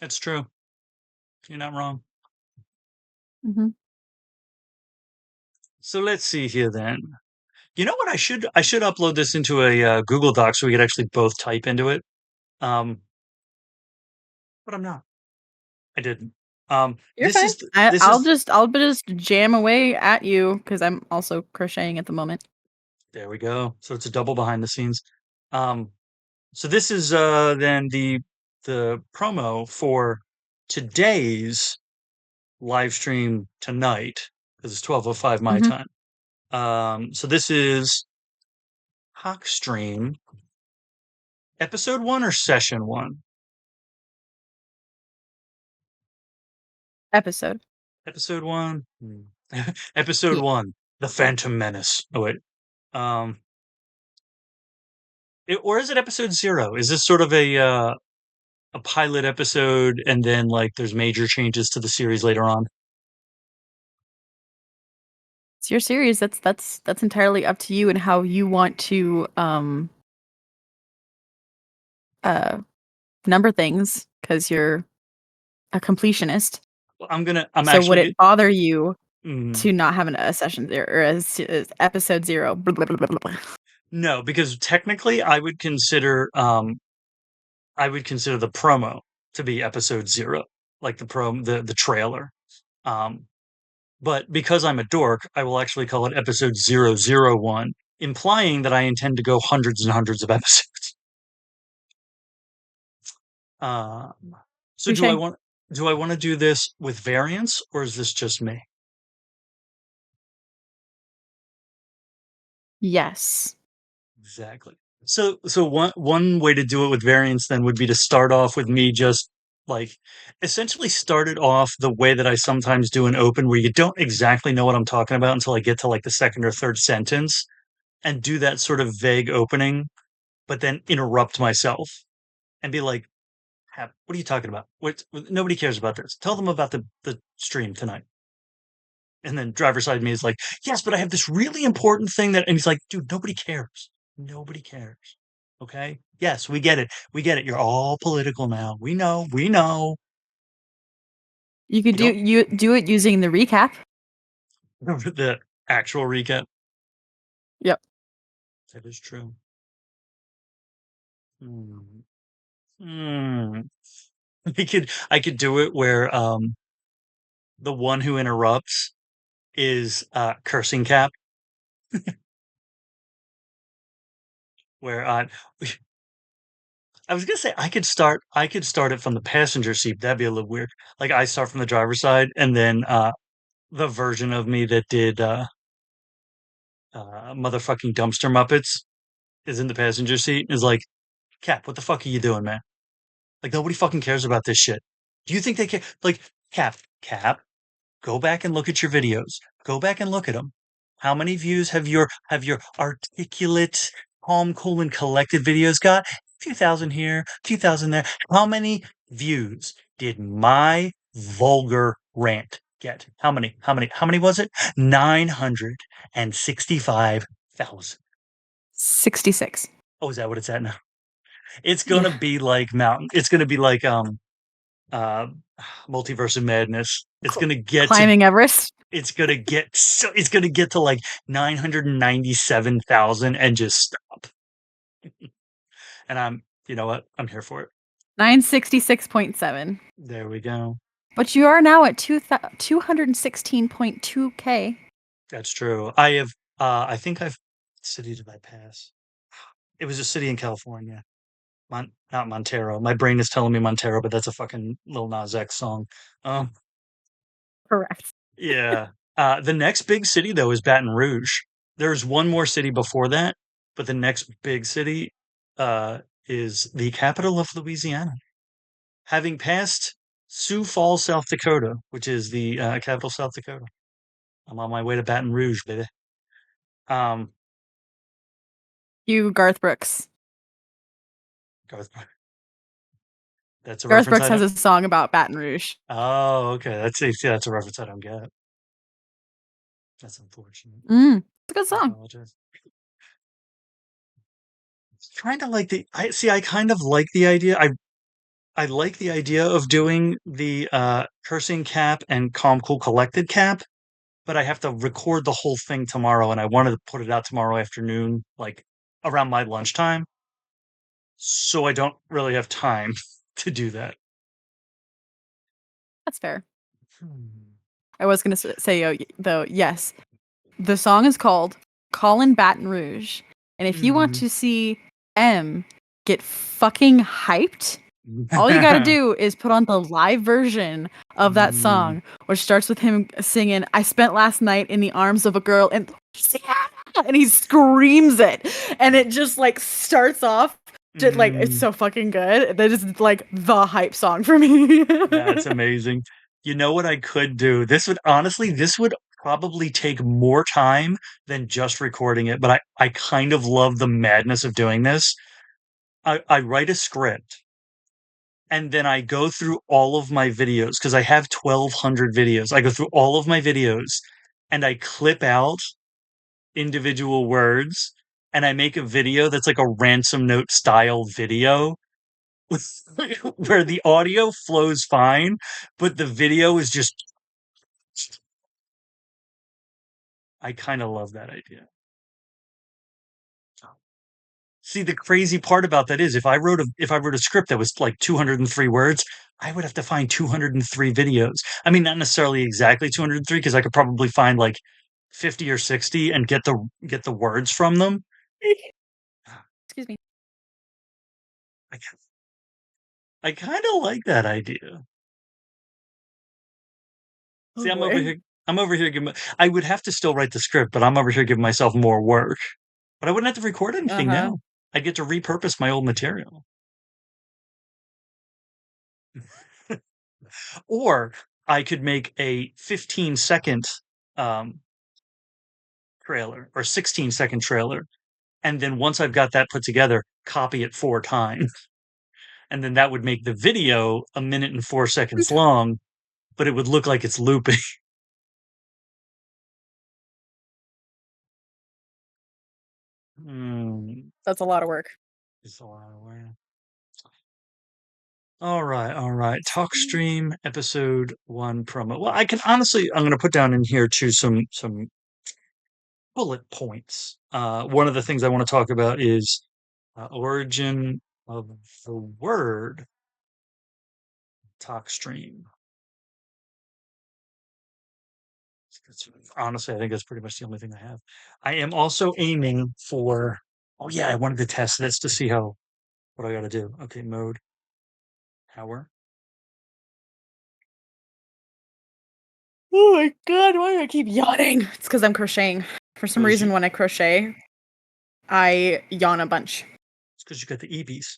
That's true. You're not wrong. Mhm. So let's see here then. You know what? I should upload this into a Google Doc so we could actually both type into it. Um, but I'm not. I didn't. You're fine. This is I'll just jam away at you because I'm also crocheting at the moment. there we go. So it's a double behind the scenes. Um, so this is then the promo for today's live stream tonight because it's 12:05 my Mhm. time. So this is Hawk Stream episode 1 or session 1? Episode. Episode 1. Episode Yeah. 1, The Phantom Menace. Oh wait. Um or is it episode 0? Is this sort of a pilot episode and then like there's major changes to the series later on? It's your series. That's entirely up to you and how you want to uh number things because you're a completionist. Well, I'm So would actually it bother you mm, to not have a session there or a episode 0? Blah, blah, blah, blah, blah. no, because technically I would consider the promo to be episode 0, like the trailer. Um but because I'm a dork, I will actually call it episode 001, implying that I intend to go hundreds and hundreds of episodes. Um, so Touche. do I want to do this with variants or is this just me? Yes. Exactly. So one way to do it with variants then would be to start off with me just like essentially start it off the way that I sometimes do an open where you don't exactly know what I'm talking about until I get to like the second or third sentence and do that sort of vague opening, but then interrupt myself and be like, what are you talking about? Nobody cares about this. Tell them about the stream tonight. And then driver side me is like, yes, but I have this really important thing and he's like, dude, nobody cares. Nobody cares. Okay. Yes, we get it. We get it. You're all political now. We know. We know. You could You don't do it using the recap. remember the actual recap. Yep. That is true. Hmm. Hmm. I could do it where the one who interrupts is cursing cap, where I was gonna say I could start it from the passenger seat. That'd be a little weird. Like I start from the driver's side, and then the version of me that did motherfucking dumpster Muppets is in the passenger seat. Is like, Cap, what the fuck are you doing, man? Like nobody fucking cares about this shit. Do you think they care? Like, Cap, go back and look at your videos. Go back and look at them. How many views have your articulate, calm, cool, and collected videos got? 2,000 here, 2,000 there. How many views did my vulgar rant get? How many? How many? How many was it? 965,000. 66. Oh, is that what it's at now? It's gonna Yeah. be like mountain. It's gonna be like uh Multiverse of Madness. Cl- Climbing Everest. It's gonna get to like 997,000 and just stop. And you know what? I'm here for it. 966.7. There we go. But you are now at 216.2K. That's true. I think I've, what city did I pass? It was a city in California. Not Montero. My brain is telling me Montero, but that's a fucking Lil Nas X song. Um, Correct. yeah. The next big city though is Baton Rouge. There's one more city before that, but the next big city is the capital of Louisiana. Having passed Sioux Falls, South Dakota, which is the capital of South Dakota. I'm on my way to Baton Rouge, baby. Um, You, Garth Brooks. Garth, that's a Garth reference Brooks I has don't. a song about Baton Rouge. Oh, okay. That's a reference I don't get. That's unfortunate. It's a good I song. apologize. Kind of like I kind of like the idea. I like the idea of doing the cursing cap and calm, cool, collected cap, but I have to record the whole thing tomorrow, and I wanted to put it out tomorrow afternoon, like around my lunchtime. So I don't really have time to do that. That's fair. Hmm. I was gonna say, though, yes, the song is called "Callin' Baton Rouge," and if you want Hmm. to see M get fucking hyped, all you gotta do is put on the live version of that Mm, song, which starts with him singing, "I spent last night in the arms of a girl," and he screams it, and it just like starts off, just like it's mm, so fucking good. That is like the hype song for me. that's amazing. You know what I could do? This would probably take more time than just recording it, but I kind of love the madness of doing this. I write a script and then I go through all of my videos because I have 1,200 videos. I go through all of my videos and I clip out individual words and I make a video that's like a ransom note style video with where the audio flows fine, but the video is just I kind of love that idea. See, the crazy part about that is if I wrote a script that was like 203 words, I would have to find 203 videos. I mean, not necessarily exactly 203 because I could probably find like 50 or 60 and get the words from them. Excuse me. I, I kind of like that idea. Oh See, boy. I'm over here giving, I would have to still write the script, but I'm over here giving myself more work. But I wouldn't have to record Uh anything huh. now. I'd get to repurpose my old material. Or I could make a 15-second um, trailer or 16-second trailer. And then once I've got that put together, copy it 4 times. And then that would make the video a minute and 4 seconds long, but it would look like it's looping. Hmm, That's a lot of work. it's a lot of work. All right, all right. Talk stream episode 1 promo. Well, I can honestly, I'm going to put down in here too some bullet points. One of the things I want to talk about is origin of the word talk stream. Honestly, I think that's pretty much the only thing I have. I am also aiming for. Oh yeah, I wanted to test this to see how what I got to do. Okay, mode hour. Oh my god, why do I keep yawning? It's because I'm crocheting. For some Because you, reason, when I crochet, I yawn a bunch. it's because you got the EBs.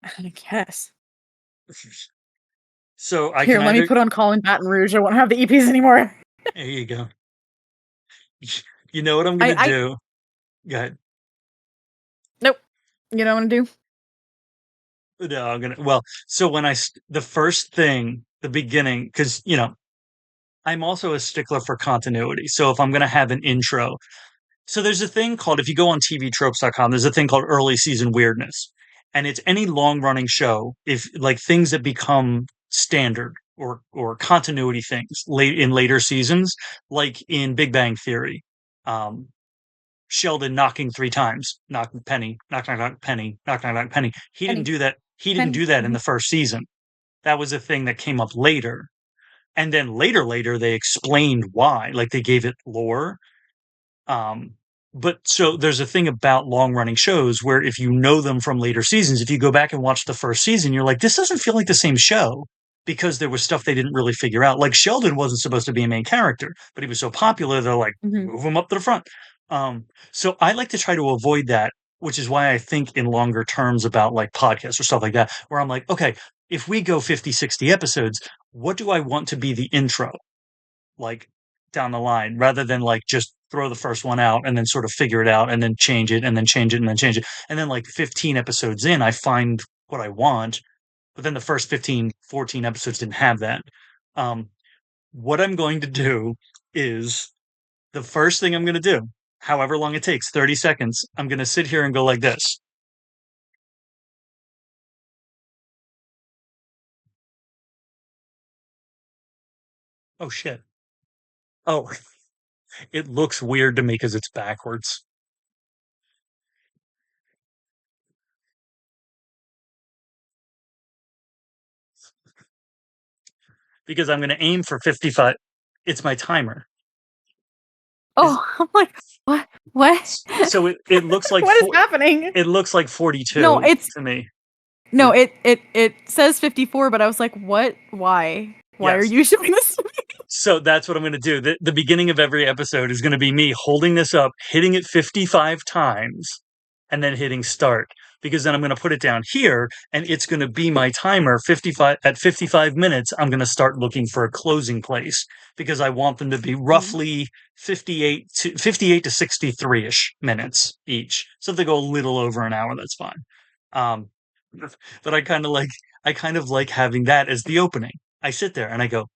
I guess. So I Here, can let me either. put on Colin Baton Rouge. I won't have the EPs anymore. There you go. You know what I'm I, gonna I, do? Go ahead. nope. You know what I'm gonna do? No, I'm gonna. Well, so the first thing, the beginning, because I'm also a stickler for continuity. So if I'm gonna have an intro, so there's a thing called, if you go on tvtropes.com, there's a thing called early season weirdness. And it's any long running show, if like things that become standard or continuity things late in later seasons, like in Big Bang Theory. Um, Sheldon knocking 3 times, knock penny, knock knock knock penny, knock knock knock penny. He didn't Penny, do that. He didn't penny. do that in Hmm. the first season. That was a thing that came up later. And then later, they explained why. Like they gave it lore. Um, but so there's a thing about long running shows where if you know them from later seasons, if you go back and watch the first season, you're like, this doesn't feel like the same show because there was stuff they didn't really figure out. Like Sheldon wasn't supposed to be a main character, but he was so popular, they're like, Hmm. move him up to the front. So I like to try to avoid that, which is why I think in longer terms about like podcasts or stuff like that, where I'm like, okay, if we go 50, 60 episodes, what do I want to be the intro? Like down the line rather than like just throw the first one out and then sort of figure it out and then change it and then change it and then change it. And then like 15 episodes in, I find what I want. But then the first 15, 14 episodes didn't have that. Um, what I'm going to do is the first thing I'm going to do, however long it takes, 30 seconds, I'm going to sit here and go like this. Oh shit. Oh, it looks weird to me because it's backwards. Because I'm going to aim for 55. It's my timer. Is Oh, I'm like, what? What? so it looks like What is happening? it looks like No, 42 it's to me. no, it says 54, but I was like, what? Why? Why are Yes. you showing this to me? So that's what I'm going to do. The beginning of every episode is going to be me holding this up, hitting it 55 times, and then hitting start. Because then I'm going to put it down here, and it's going to be my timer. 55 at 55 minutes, I'm going to start looking for a closing place because I want them to be Mm. roughly 58 to 63 ish minutes each. So if they go a little over an hour, that's fine. Um, but I kind of like having that as the opening. I sit there and I go.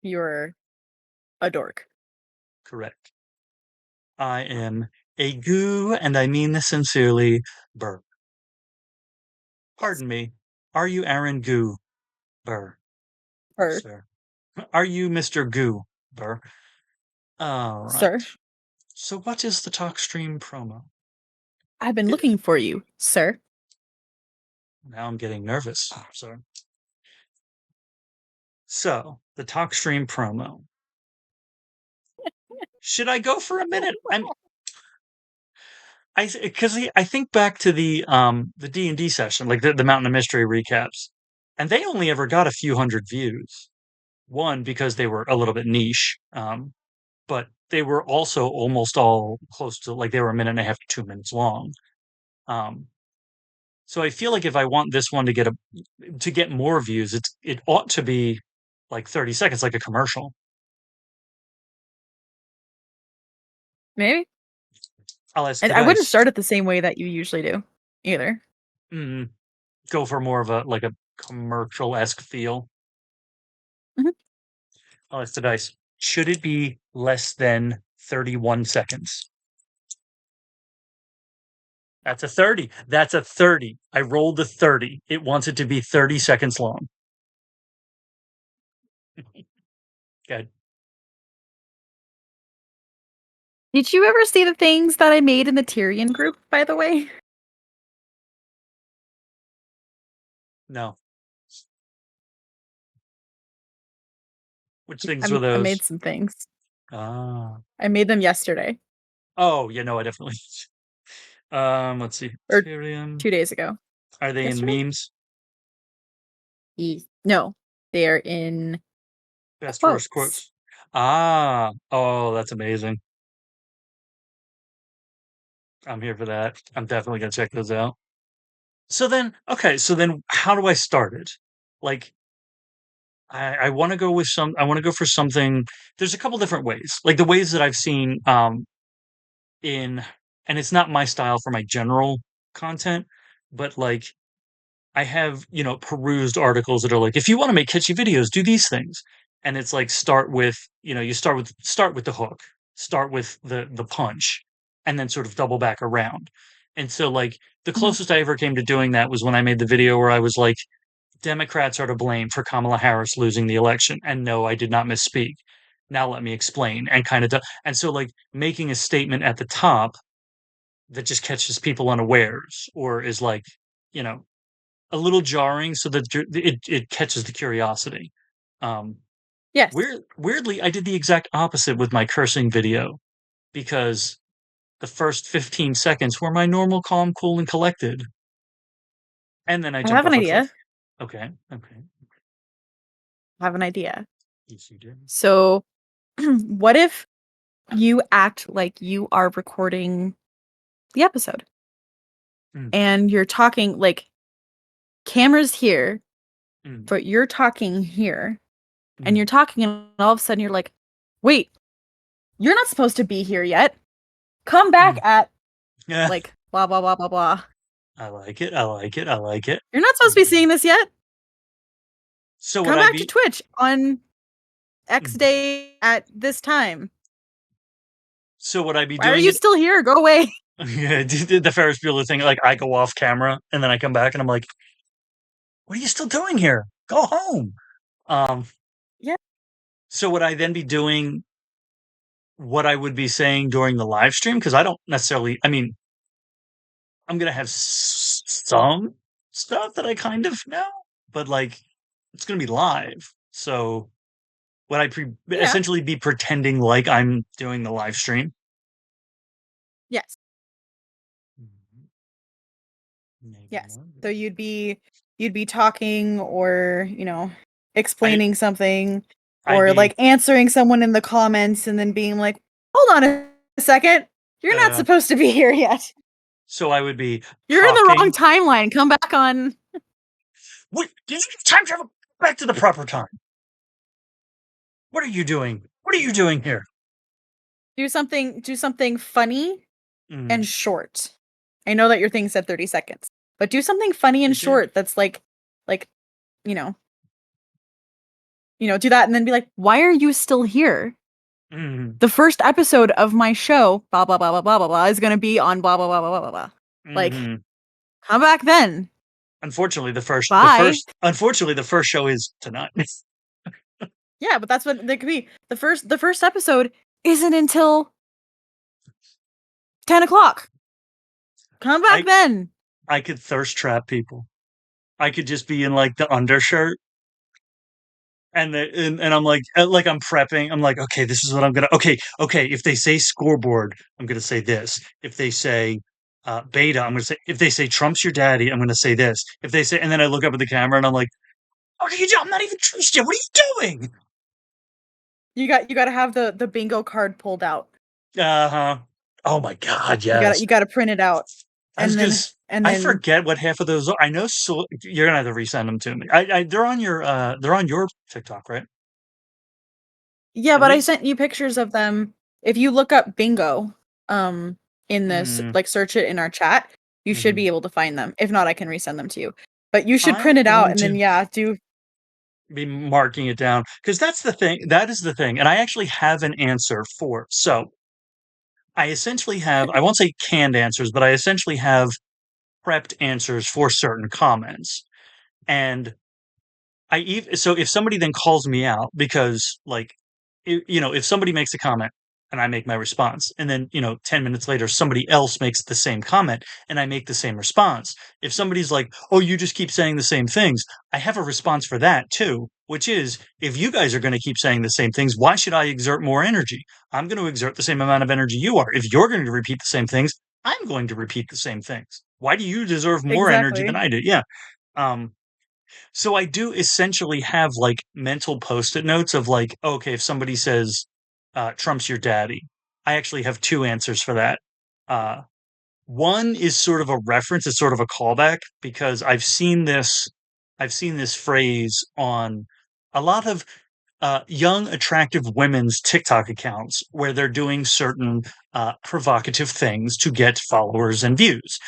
You're a dork. Correct. I am a goo, and I mean this sincerely. Burr. Yes. Pardon me. Are you Aaron Goo? Burr, Sir. sir. Are you Mr. Goo? Burr. All right. Sir. So what is the TalkStream promo? I've been It, looking for you, sir. now I'm getting nervous, sir. So the TalkStream promo. Should I go for a minute? I think back to the D&D session, like the Mountain of Mystery recaps, and they only ever got a few hundred views. One because they were a little bit niche, but they were also almost all close to like they were a minute and a half to 2 minutes long. Um, so I feel like if I want this one to get more views, it ought to be like 30 seconds, like a commercial. Maybe. I'll ask And the I wouldn't dice. start it the same way that you usually do either. Mm, go for more of a commercial esque feel. Mhm. I'll ask the dice. Should it be less than 31 seconds? That's a 30. That's a 30. I rolled a 30. It wants it to be 30 seconds long. Good. Did you ever see the things that I made in the Tyrion group, by the way? No. Which things were I made those? some things. Ah. I made them yesterday Oh, yeah, no, I definitely. Let's see. or Tyrion. 2 days ago. Are they in Yesterday? memes? No, they are in Best worst quotes. quotes. Ah. Oh, that's amazing. I'm here for that. I'm definitely gonna check those out. So then, okay, so then how do I start it? Like, I want to go with I want to go for something. There's a couple different ways. Like the ways that I've seen in and it's not my style for my general content, but like I have, perused articles that are like, if you want to make catchy videos, do these things. And it's like start with, you start with the hook, start with the punch, and then sort of double back around. And so like the Mhm. closest I ever came to doing that was when I made the video where I was like, Democrats are to blame for Kamala Harris losing the election. And no, I did not misspeak. Now let me explain and kind of and so like making a statement at the top that just catches people unawares or is like, you know, a little jarring so that it catches the curiosity. Um, Yes. weirdly, I did the exact opposite with my cursing video because the first 15 seconds were my normal, calm, cool, and collected. And then I I jump have an off a cliff. idea. Okay. Okay. I have an idea. Yes, you did. So, what if you act like you are recording the episode Mm, and you're talking like cameras here, mm, but you're talking here and mm, you're talking and all of a sudden you're like, "Wait, you're not supposed to be here yet. Come back mm. at Yeah. like blah blah blah blah blah. I like it. I like it. I like it. You're not supposed to be Mhm. seeing this yet. So would Come I back to be? Twitch on X Mhm. day at this time. So would I be Why are doing you it? still here? Go away." Yeah, did the Ferris Bueller thing. Like I go off camera and then I come back and I'm like, what are you still doing here? Go home. Um, Yeah, so would I then be doing what I would be saying during the live stream? Because I don't necessarily, I mean, I'm gonna have some stuff that I kind of know, but like it's gonna be live. So would I yeah, essentially be pretending like I'm doing the live stream? yes, Mhm. Maybe yes. more. So you'd be talking or, I explaining something I'd or be like answering someone in the comments and then being like, "Hold on a second. You're not uh supposed to be here yet. so I would be You're in the wrong talking. timeline. Come back on." What, time travel back to the proper time. What are you doing? What are you doing here? Do something funny and Mm, short. I know that your thing said 30 seconds, but do something funny and it did. short that's like, you know, do that and then be like, "Why are you still here? Mm, The first episode of my show, blah blah blah blah blah blah blah, is gonna be on blah blah blah blah blah blah blah. Like, hmm. come back then. Unfortunately, Bye." unfortunately the first show is tonight. Yeah, but that's what they could be. The first episode isn't until 10 o'clock. Come back I then. I could thirst trap people. I could just be in like the undershirt and I'm like I'm prepping. I'm like, okay, this is what I'm gonna. Okay. If they say scoreboard, I'm gonna say this. If they say beta, I'm gonna say. If they say Trump's your daddy, I'm gonna say this. If they say, and then I look up at the camera and I'm like, what are you doing? I'm not even dressed yet. What are you doing? You got to have the bingo card pulled out. Uh huh. Oh my god, You got to yes. you got to print it out. I was And gonna. then and I then forget what half of those are. I know. So you're gonna have to resend them to me. They're on your. They're on your TikTok, right? yeah, At but I least. sent you pictures of them. If you look up bingo in this, Mm, like search it in our chat, you should hmm. be able to find them. If not, I can resend them to you. But you should print I'm it out going and then to yeah, do be marking it down because that's the thing. That is the thing, and I actually have an answer for. So I essentially have. I won't say canned answers, but I essentially have prepped answers for certain comments, and so if somebody then calls me out because like if somebody makes a comment and I make my response and then 10 minutes later somebody else makes the same comment and I make the same response. If somebody's like, "Oh, you just keep saying the same things." I have a response for that too, which is if you guys are going to keep saying the same things, why should I exert more energy? I'm going to exert the same amount of energy you are. If you're going to repeat the same things, I'm going to repeat the same things. Why do you deserve more energy than exactly. I do? Yeah. Um so I do essentially have like mental post-it notes of like, okay, if somebody says Trump's your daddy, I actually have two answers for that. Uh, one is sort of a reference, it's sort of a callback because I've seen this phrase on a lot of young, attractive women's TikTok accounts where they're doing certain provocative things to get followers and views.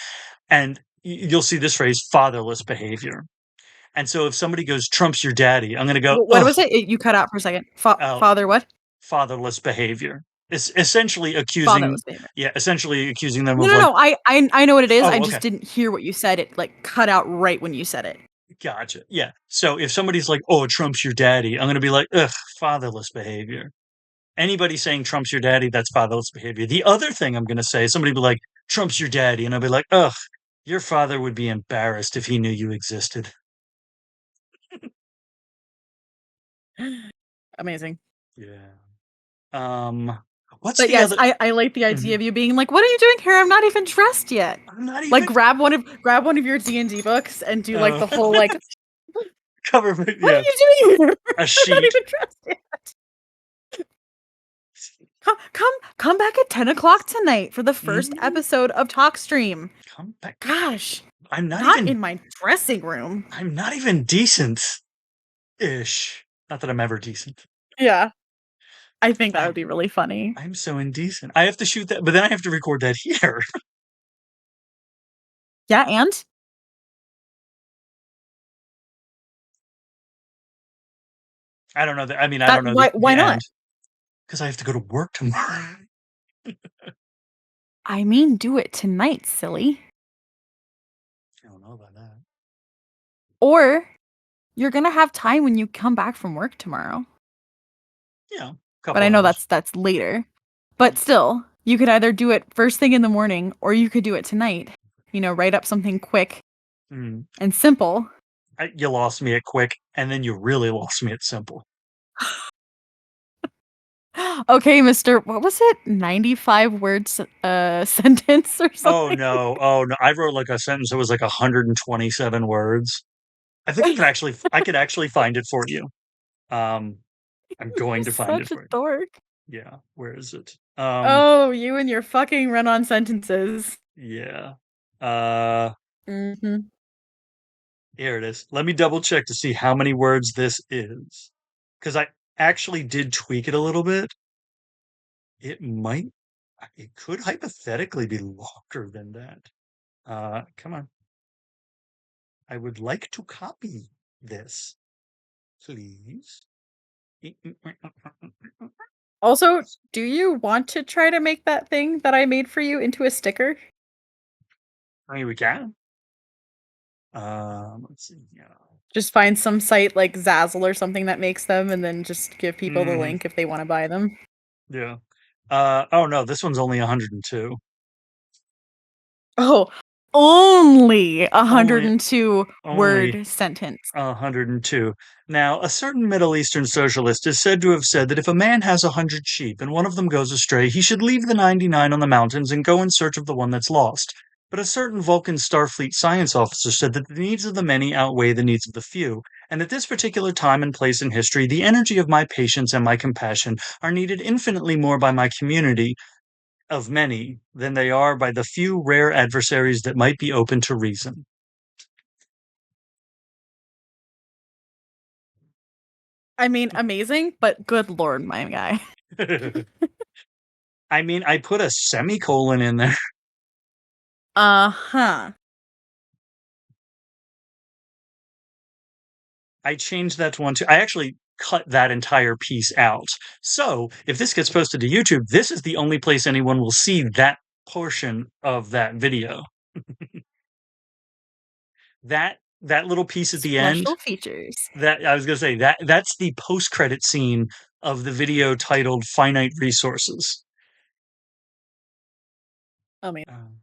And you'll see this phrase, fatherless behavior. And so if somebody goes, "Trump's your daddy," I'm gonna go, What "Ugh, was it? You cut out for a second. oh, Father what? fatherless behavior." It's essentially accusing, Fatherless behavior. yeah, essentially accusing them No, of no, like, no. I know what it is. I "Oh, just okay, didn't hear what you said. It like cut out right when you said it. gotcha." Yeah. So if somebody's like, "Oh, Trump's your daddy," I'm gonna be like, "Ugh, fatherless behavior." Anybody saying Trump's your daddy, that's fatherless behavior. The other thing I'm gonna say, somebody be like, "Trump's your daddy," and I'll be like, "Ugh, your father would be embarrassed if he knew you existed." Amazing. Yeah. Um, what's But the yes, other? I like the idea Mhm. of you being like, "What are you doing here? I'm not even dressed yet." I'm not Like even. grab one of your D&D books and do like Oh, the whole like, cover. "What are Yeah, you doing here? a I'm not sheet. even dressed yet. Come back at 10 o'clock tonight for the first Mhm. episode of Talk Stream." Come back. Gosh, I'm not not even in my dressing room. I'm not even decent-ish. Not that I'm ever decent. Yeah, I think that I would be really funny. I'm so indecent. I have to shoot that, but then I have to record that here. Yeah, and I don't know I mean, I that don't know why the not? end because I have to go to work tomorrow. I mean, do it tonight, silly. I don't know about that. Or you're gonna have time when you come back from work tomorrow. A But couple I know hours. that's later. But still, you could either do it first thing in the morning or you could do it tonight. Write up something quick Mm. and simple. You lost me at quick, and then you really lost me at simple. Okay, Mr. What was it? 95 words sentence or Oh something? no, oh no! I wrote like a sentence that was like 127 words. I think I could actually find it for you. Um, I'm You're going to find it such a for you. dork. Yeah, where is it? Oh, you and your fucking run-on sentences. Yeah. Uh, Mhm. Here it is. Let me double check to see how many words this is. Because I actually did tweak it a little bit. It might, it could hypothetically be longer than that. Come on. I would like to copy this, please. Also, do you want to try to make that thing that I made for you into a sticker? I mean, we can. Let's see. Yeah. Just find some site like Zazzle or something that makes them and then just give people the Hmm. link if they want to buy them. Yeah. Oh no, this one's only 102. Oh, only Only, 102 only word sentence. 102. Now, a certain Middle Eastern socialist is said to have said that if a man has 100 sheep and one of them goes astray, he should leave the 99 on the mountains and go in search of the one that's lost. But a certain Vulcan Starfleet science officer said that the needs of the many outweigh the needs of the few, and at this particular time and place in history, the energy of my patience and my compassion are needed infinitely more by my community of many than they are by the few rare adversaries that might be open to reason. I mean, amazing, but good lord, my guy. I mean, I put a semicolon in there. Uh-huh. I changed that to one too. I actually cut that entire piece out. So if this gets posted to YouTube, this is the only place anyone will see that portion of that video. That little piece at the end, Special features. that I was gonna say that's the post-credit scene of the video titled Finite Resources. Oh man. Um,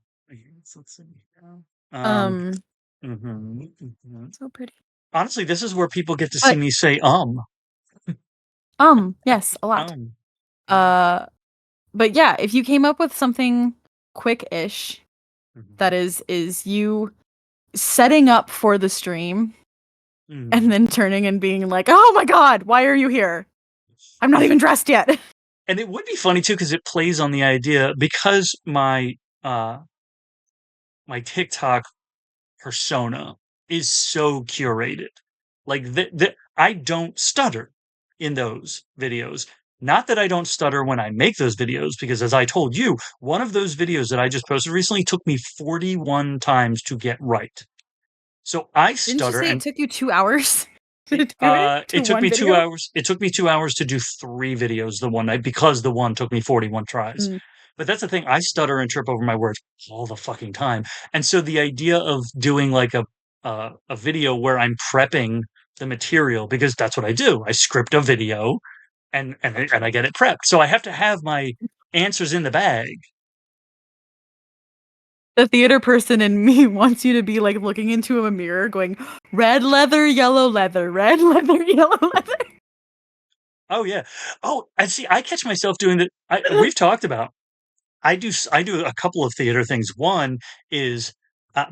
let's see. Um, Um, mhm. so pretty. Honestly, this is where people get to see But me say yes, a lot. um. Uh, but yeah, if you came up with something quick-ish that Mhm. is you setting up for the stream and Mhm. then turning and being like, "Oh my god, why are you here? I'm not even dressed yet." And it would be funny too because it plays on the idea because uh my TikTok persona is so curated. Like I don't stutter in those videos. Not that I don't stutter when I make those videos, because as I told you, one of those videos that I just posted recently took me 41 times to get right. So I Didn't you stutter say it and took you 2 hours to do it? To it took one me two video? hours. It took me 2 hours to do three videos the one night because the one took me 41 tries. Mm. But that's the thing. I stutter and trip over my words all the fucking time. And so the idea of doing like a video where I'm prepping the material, because that's what I do. I script a video and I get it prepped. So I have to have my answers in the bag. The theater person in me wants you to be, like, looking into a mirror going, "Red leather, yellow leather, red leather, yellow Oh yeah. Oh, and see, I catch myself doing that. We've talked about I do a couple of theater things. One is,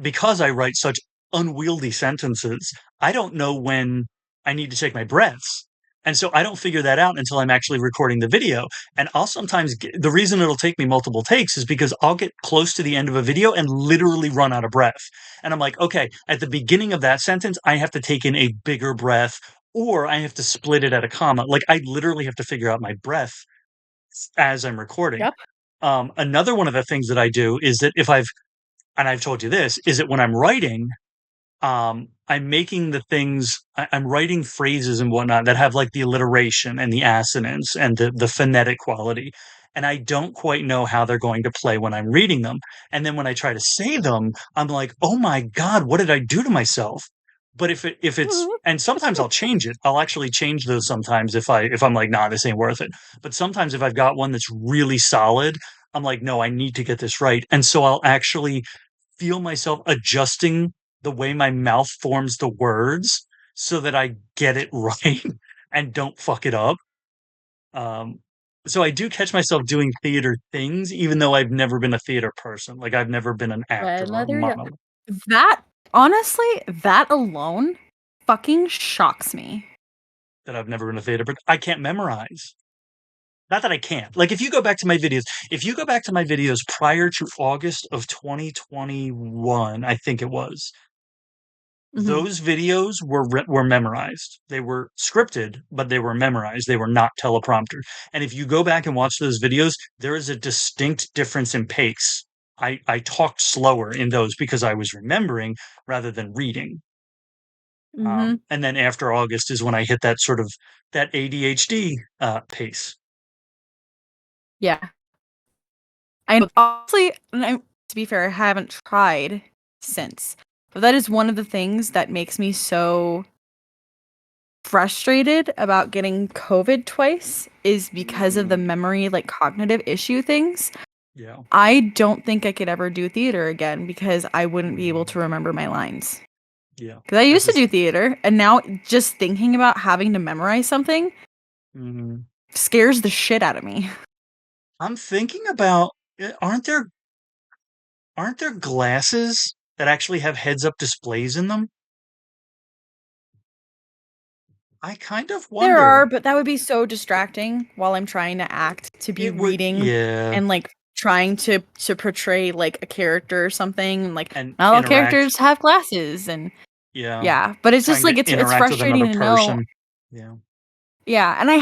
because I write such unwieldy sentences, I don't know when I need to take my breaths, and so I don't figure that out until I'm actually recording the video, and I'll sometimes get the reason it'll take me multiple takes is because I'll get close to the end of a video and literally run out of breath, and I'm like, "Okay, at the beginning of that sentence, I have to take in a bigger breath, or I have to split it at a comma." Like, I literally have to figure out my breath as I'm recording. Yep. Another one of the things that I do is that if I've and I've told you this, is that when I'm writing, I'm making the things I'm writing phrases and whatnot that have like the alliteration and the assonance and the phonetic quality. And I don't quite know how they're going to play when I'm reading them. And then when I try to say them, I'm like, oh my God, what did I do to myself? but if it's, and sometimes I'll change it. I'll actually change those sometimes if I'm like, nah, this ain't worth it. But sometimes if I've got one that's really solid, I'm like, no, I need to get this right. And so I'll actually feel myself adjusting the way my mouth forms the words so that I get it right and don't fuck it up. Um, so I do catch myself doing theater things, even though I've never been a theater person. Like I've never been an actor Red or a leather, yeah. monologue That honestly, that alone fucking shocks me. that I've never been a theater, but I can't memorize. Not that I can't. Like if you go back to my videos, if you go back to my videos prior to August of 2021, I think it was, Mhm. those videos were memorized. They were scripted, but they were memorized. They were not teleprompter. And if you go back and watch those videos, there is a distinct difference in pace. I talked slower in those because I was remembering rather than reading. Mhm. And then after August is when I hit that sort of that ADHD pace. Yeah. I honestly, and to be fair, I haven't tried since. But that is one of the things that makes me so frustrated about getting COVID twice is because of the Mm, memory, like cognitive issue things. yeah. I don't think I could ever do theater again because I wouldn't be able Mm, to remember my lines. yeah. Because I This used to is. do theater, and now just thinking about having to memorize something Mhm. scares the shit out of me. I'm thinking about, aren't there glasses that actually have heads up displays in them? I kind of There wonder. are, but that would be so distracting while I'm trying to act to be It would, reading yeah, and like trying to portray like a character or something. Like and not all interact. characters have glasses and Yeah, yeah, but it's just trying to like it's interact with frustrating another to know. person. Yeah. Yeah, and I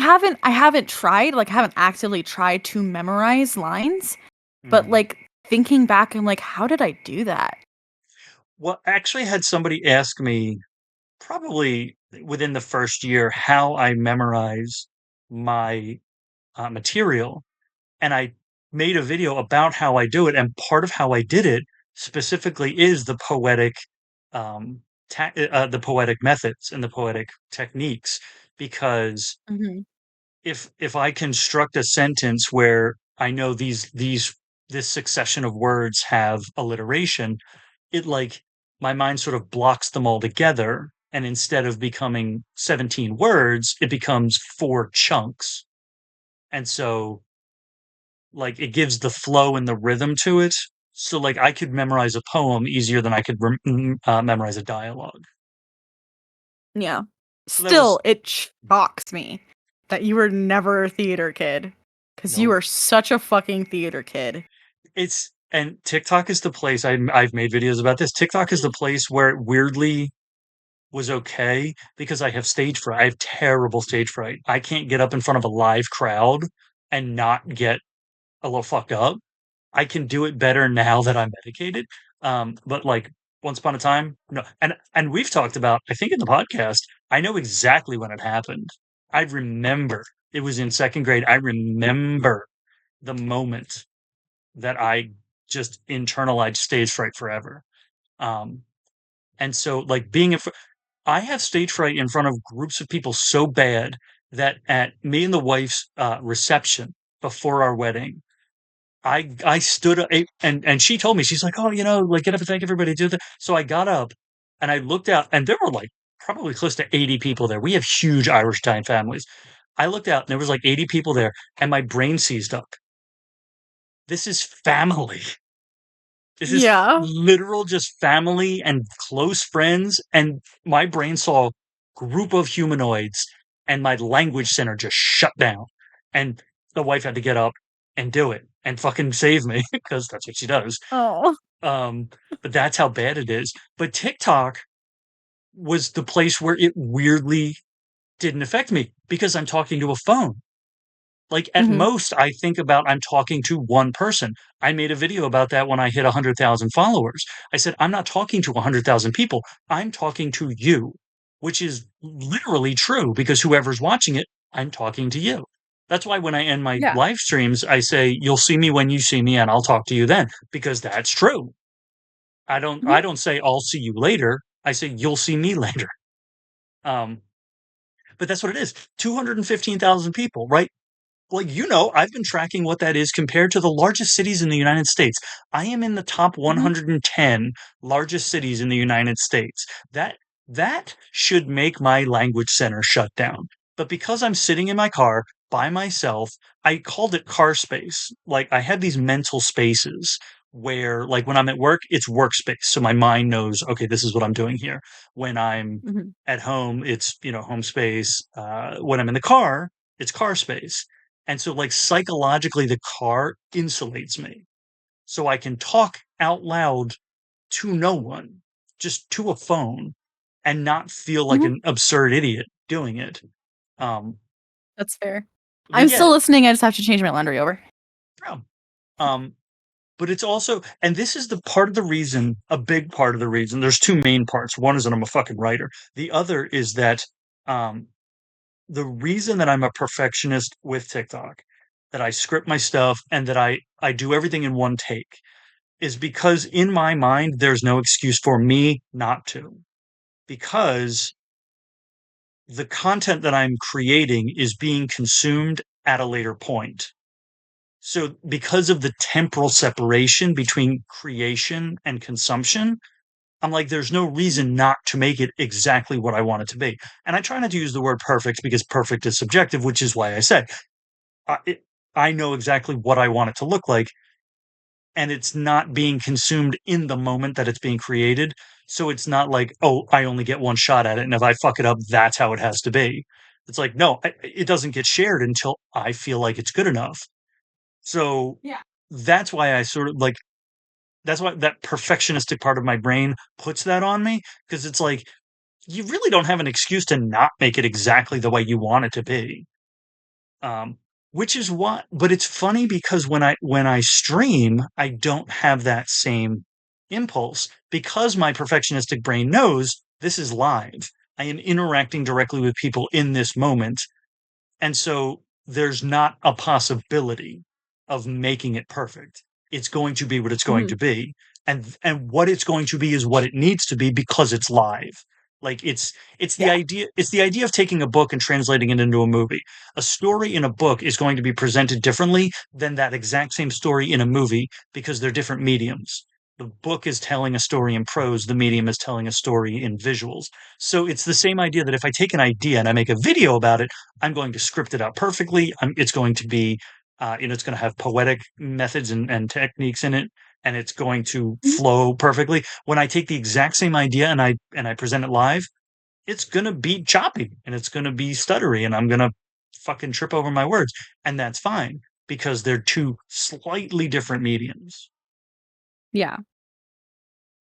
haven't tried, like I haven't actively tried to memorize lines, but Mhm. like thinking back, I'm like, how did I do that? Well, I actually had somebody ask me probably within the first year how I memorize my material. And I made a video about how I do it. And part of how I did it specifically is um, the poetic methods and the poetic techniques. Because Mhm. if I construct a sentence where I know this succession of words have alliteration, it like my mind sort of blocks them all together. And instead of becoming 17 words, it becomes four chunks. And so like it gives the flow and the rhythm to it. So like I could memorize a poem easier than I could memorize a dialogue. Yeah. So that was Still, it shocks me that you were never a theater kid. Because you no. are such a fucking theater kid. It's and TikTok is the place I've made videos about this. TikTok is the place where it weirdly was okay because I have stage fright. I have terrible stage fright. I can't get up in front of a live crowd and not get a little fucked up. I can do it better now that I'm medicated. But like once upon a time, no. And we've talked about, I think in the podcast, I know exactly when it happened. I remember it was in second grade. I remember the moment that I just internalized stage fright forever. Um, and so like I have stage fright in front of groups of people so bad that at me and the wife's reception before our wedding, I stood up and she told me, she's like, "Oh, like get up and thank everybody, do that." So I got up and I looked out and there were like probably close to 80 people there. We have huge Irish Italian families. I looked out and there was like 80 people there and my brain seized up. This is family. This is Yeah. literal just family and close friends. And my brain saw a group of humanoids and my language center just shut down. And the wife had to get up and do it and fucking save me because that's what she does. Oh. Um, but that's how bad it is. But TikTok was the place where it weirdly didn't affect me because I'm talking to a phone. Like at Mhm. most, I think about I'm talking to one person. I made a video about that when I hit 100,000 followers. I said, I'm not talking to 100,000 people. I'm talking to you, which is literally true because whoever's watching it, I'm talking to you. That's why when I end my Yeah. live streams, I say, you'll see me when you see me and I'll talk to you then because that's true. I Mhm. don't say I'll see you later. I say, you'll see me later. Um, but that's what it is. 215,000 people, right? Well, I've been tracking what that is compared to the largest cities in the United States. I am in the top Mhm. 110 largest cities in the United States. That that should make my language center shut down. But because I'm sitting in my car by myself, I called it car space. Like I had these mental spaces where like when I'm at work, it's workspace. So my mind knows, okay, this is what I'm doing here. When I'm Mhm. at home, it's, home space. When I'm in the car, it's car space. And so, like, psychologically, the car insulates me. So I can talk out loud to no one, just to a phone, and not feel like Mhm. an absurd idiot doing it. Um, That's fair. but I'm yeah, still listening, I just have to change my laundry over. yeah. Um, but it's also, and this is the part of the reason, a big part of the reason. There's two main parts. One is that I'm a fucking writer. The other is that um, the reason that I'm a perfectionist with TikTok, that I script my stuff and that I do everything in one take is because in my mind there's no excuse for me not to. Because the content that I'm creating is being consumed at a later point. So because of the temporal separation between creation and consumption, I'm like, there's no Mhm. reason not to make it exactly what I want it to be. And I try not to use the word perfect because perfect is subjective, which is why I say I it I know exactly what I want it to look like, and it's not being consumed in the moment that it's being created. So it's not like, "Oh, I only get one shot at it, and if I fuck it up, that's how it has to be." It's like, no, it doesn't get shared until I feel like it's good enough. So Yeah. that's why I sort of like that's why that perfectionistic part of my brain puts that on me because it's like, you really don't have an excuse to not make it exactly the way you want it to be. Um, which is what but it's funny because when I stream, I don't have that same impulse because my perfectionistic brain knows this is live. I am interacting directly with people in this moment, and so there's not a possibility of making it perfect. It's going to be what it's going to Mhm. be. And what it's going to be is what it needs to be because it's live. Like Yeah. it's the idea of taking a book and translating it into a movie. A story in a book is going to be presented differently than that exact same story in a movie because they're different mediums. The book is telling a story in prose, the medium is telling a story in visuals. So it's the same idea that if I take an idea and I make a video about it, I'm going to script it out perfectly. It's going to be, it's going to have poetic methods and techniques in it, and it's going to Mhm. flow perfectly. When I take the exact same idea and I present it live, it's going to be choppy and it's going to be stuttery, and I'm going to fucking trip over my words, and that's fine because they're two slightly different mediums. Yeah.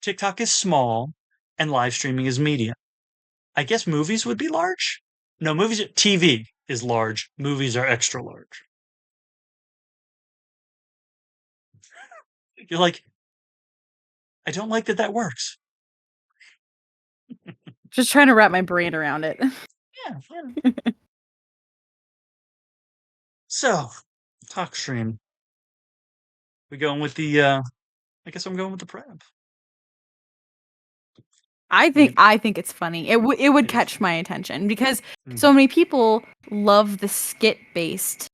TikTok is small, and live streaming is medium. I guess movies would be large. No, TV is large. Movies are extra large. You're like, I don't like that that works. Just trying to wrap my brain around it. Yeah, yeah. So, talk stream. We going with the I guess I'm going with the prep. I mean, I think it's funny. It would it is catch funny. my attention because Mhm. so many people love the skit-based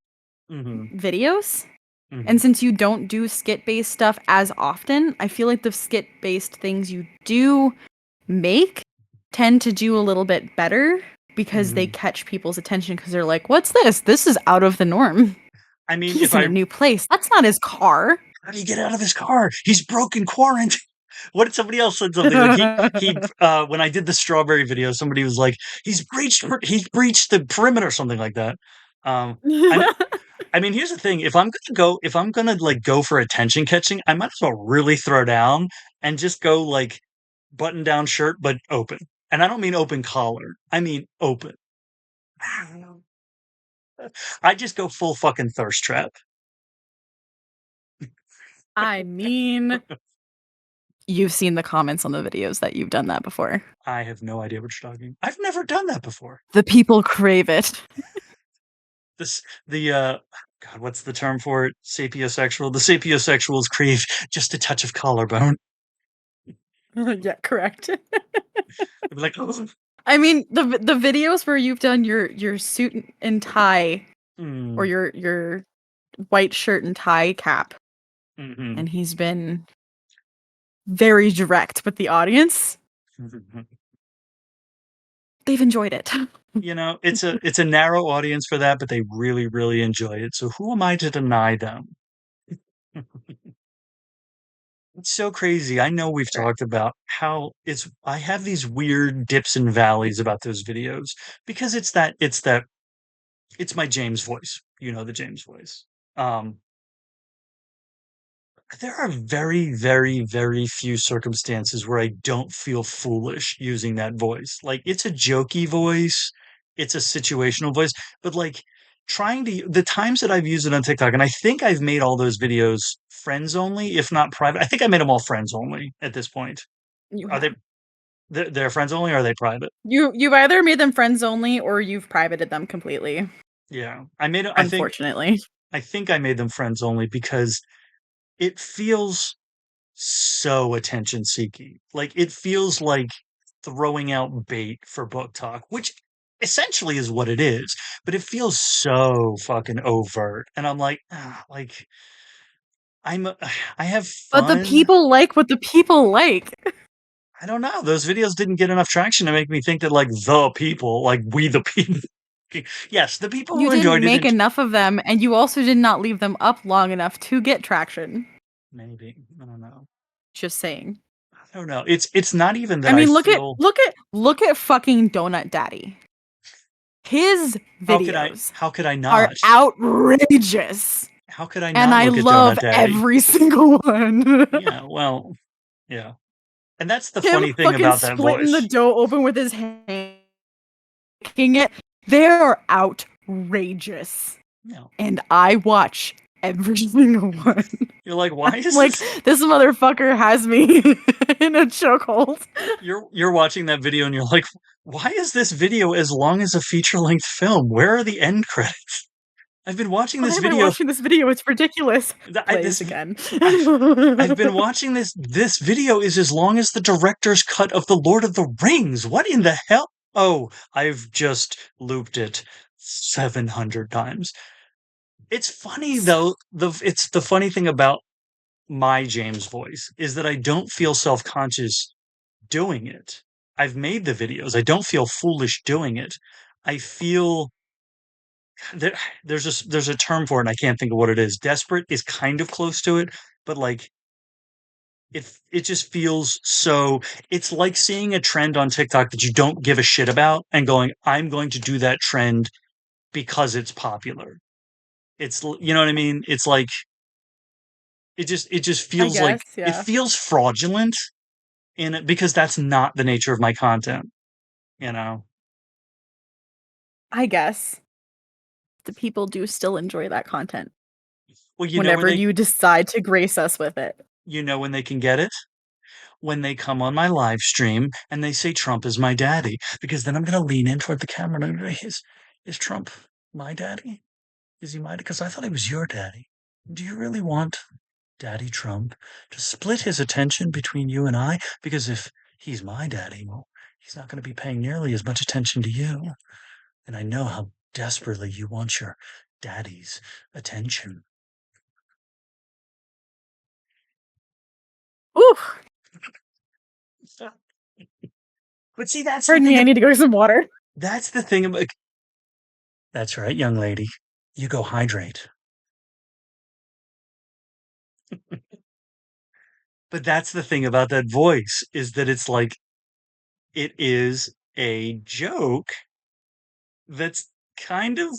Mhm. videos. And Mhm. since you don't do skit-based stuff as often, I feel like the skit-based things you do make tend to do a little bit better because they Mhm. catch people's attention because they're like, "What's this? This is out of the norm. I mean, if He's in I a new place. That's not his car." how do you get out of his car? He's broken quarantine. What did somebody else said something like when I did the strawberry video, somebody was like, he's breached the perimeter or something like that. Um I'm I mean, here's the thing. If I'm gonna like go for attention catching, I might as well really throw down and just go like button down shirt, but open. And I don't mean open collar. I mean open. I just go full fucking thirst trap. I mean, you've seen the comments on the videos that you've done that before. I have no idea what you're talking. I've never done that before. The people crave it. This the God, what's the term for it? Sapiosexual. The sapiosexuals crave just a touch of collarbone. Yeah, correct. I'd be like, oh, I mean, the videos where you've done your suit and tie or mm, your white shirt and tie cap, mhm, and he's been very direct with the audience. mhm. They've enjoyed it. It's a narrow audience for that, but they really, really enjoy it. So who am I to deny them? It's so crazy. I know we've Right. talked about how I have these weird dips and valleys about those videos because it's my James voice. You know the James voice. Um, there are very, very, very few circumstances where I don't feel foolish using that voice. Like it's a jokey voice, it's a situational voice, but like the times that I've used it on TikTok, and I think I've made all those videos friends only, if not private. I think I made them all friends only at this point. You Are they have. they're friends only or are they private? You've either made them friends only or you've privated them completely, Yeah. unfortunately. I think I made them friends only because it feels so attention seeking. Like it feels like throwing out bait for book talk, which essentially is what it is, but it feels so fucking overt. And I'm like, like I'm I have But the fun. people like what the people like. I don't know. Those videos didn't get enough traction to make me think that like the people, like we the people. Yes, the people You who didn't enjoyed it make enough of them, and you also did not leave them up long enough to get traction. maybe. I don't know. Just saying. I don't know. It's not even I that I mean, look at feel look at look at fucking Donut Daddy. His videos how could I are not? outrageous, How could I and not I look at love Donut Daddy? every single one. Yeah, well, yeah. And that's the Him funny thing fucking about that splitting the voice. dough open with his hand, kicking it. They're outrageous, You and I watch every single one. you're like, I'm why is like, this? this motherfucker has me in a chokehold. You're watching that video and you're like, why is this video as long as a feature-length film? Where are the end credits? I've been watching Why this am I video. watching this video? It's ridiculous. I, Plays this again. I've I've been watching this. This video is as long as the director's cut of the Lord of the Rings. What in the hell? Oh, I've just looped it 700 times. It's funny though. It's the funny thing about my James voice is that I don't feel self-conscious doing it. I've made the videos. I don't feel foolish doing it. I feel there, there's a term for it and I can't think of what it is. Desperate is kind of close to it, but like it just feels so it's like seeing a trend on TikTok that you don't give a shit about and going, I'm going to do that trend because it's popular. You know what I mean? It's like it just I feels like guess, it yeah. feels fraudulent in it because that's not the nature of my content, you know. I guess the people do still enjoy that content Well, whenever you decide to grace us with it. when they can get it when they come on my live stream and they say Trump is my daddy because then I'm going to lean in toward the camera and I'm gonna be, is Trump my daddy? Is he my because I thought he was your daddy. Do you really want Daddy Trump to split his attention between you and I? Because if he's my daddy, well, he's not going to be paying nearly as much attention to you. And I know how desperately you want your daddy's attention. Ooh, But see, that's the pardon thing. me, I need to go get some water. That's the thing about. That's right, young lady. You go hydrate. But that's the thing about that voice is that it's like it is a joke that's kind of